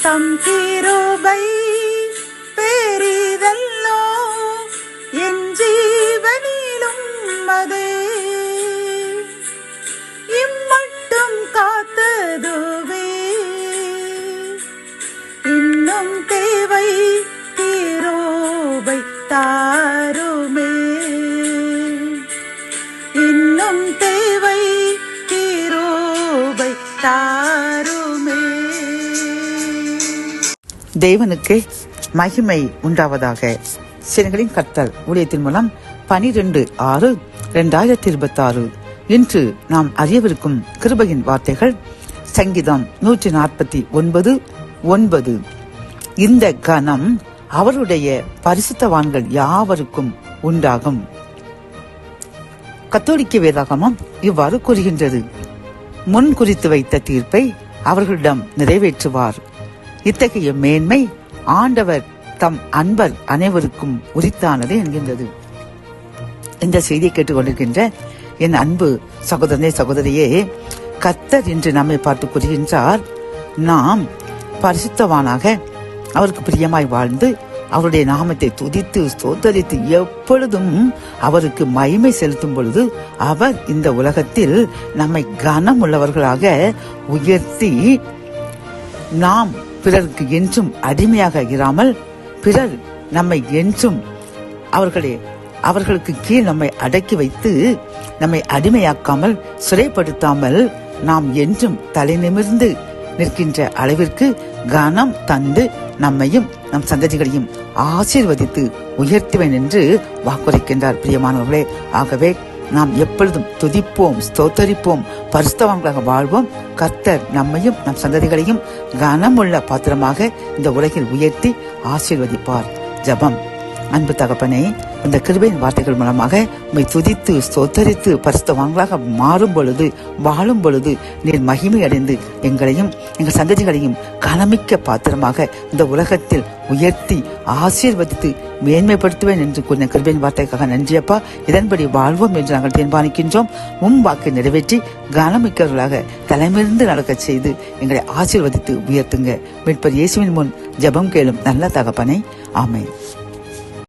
தம் கிருபை பெரிதல்லோ என் ஜீவனிலும் அதே இம்மட்டும் காத்ததுவே இன்னும் தேவை கிருபை தாருமே இன்னும் தேவை கிருபை தாருமே. தேவனுக்கு மகிமை உண்டாவதாக. சேனைகளின் கர்த்தர் ஊழியத்தின் மூலம் 12/6/2026 இன்று நாம் அறியவிருக்கும் கிருபையின் வார்த்தைகள் சங்கீதம் 149:9. இந்த கனம் அவருடைய பரிசுத்தவான்கள் யாவருக்கும் உண்டாகும். கத்தோலிக்க வேதாகமம் இவ்வாறு கூறுகின்றது: முன் குறித்து வைத்த தீர்ப்பை அவர்களிடம் நிறைவேற்றுவார். இத்தகைய மேன்மை ஆண்டவர் தம் அன்பர் அனைவருக்கும் உரித்தானது என்கின்றது. இந்த செய்தியை கேட்டுக்கொண்டிருக்கின்ற என் அன்பு சகோதரனே சகோதரியே, கர்த்தர் என்று நம்மை பார்த்து கூறுகின்றார், நாம் பரிசுத்தவானாக அவருக்கு பிரியமாய் வாழ்ந்து அவருடைய நாமத்தை துதித்து ஸ்தோத்தரித்து எப்பொழுதும் அவருக்கு மகிமை செலுத்தும் பொழுது அவர் இந்த உலகத்தில் நம்மை கனம் உள்ளவர்களாக உயர்த்தி, நாம் பிறருக்கு என்றும் அடிமையாக இராமல் பிறர் நம்மை என்றும் அவர்களுக்கு கீழ் நம்மை அடக்கி வைத்து நம்மை அடிமையாக்காமல் சிறைப்படுத்தாமல் நாம் என்றும் தலை நிமிர்ந்து நிற்கின்ற அளவிற்கு கனம் தந்து நம்மையும் நம் சந்ததிகளையும் ஆசீர்வதித்து உயர்த்துவேன் என்று வாக்குரைக்கின்றார். பிரியமானவர்களே, ஆகவே நாம் எப்பொழுதும் துதிப்போம், ஸ்தோத்தரிப்போம், பரிசுத்தவான்களாக வாழ்வோம். கர்த்தர் நம்மையும் நம் சந்ததிகளையும் கனமுள்ள பாத்திரமாக இந்த உலகில் உயர்த்தி ஆசீர்வதிப்பார். ஜெபம். அன்பு தகப்பனே, இந்த கிருபையின் வார்த்தைகள் மூலமாக உம்மை துதித்து ஸ்தோத்தரித்து பரிசுத்தவான்களாக மாறும் பொழுது வாழும் பொழுது நீர் மகிமை அடைந்து எங்களையும் எங்கள் சந்ததிகளையும் கனமிக்க பாத்திரமாக இந்த உலகத்தில் உயர்த்தி ஆசீர்வதித்து மேன்மைப்படுத்துவேன் என்று கூறின கிருபையின் வார்த்தைக்காக நன்றியப்பா. இதன்படி வாழ்வோம் என்று நாங்கள் தீர்மானிக்கின்றோம். வாக்கை நிறைவேற்றி கனமிக்கவர்களாக தலைமிருந்து நடக்க செய்து எங்களை ஆசீர்வதித்து உயர்த்துங்க. மீட்பர் இயேசுவின் முன் ஜெபம் கேளும் நல்ல தகப்பனே. ஆமென்.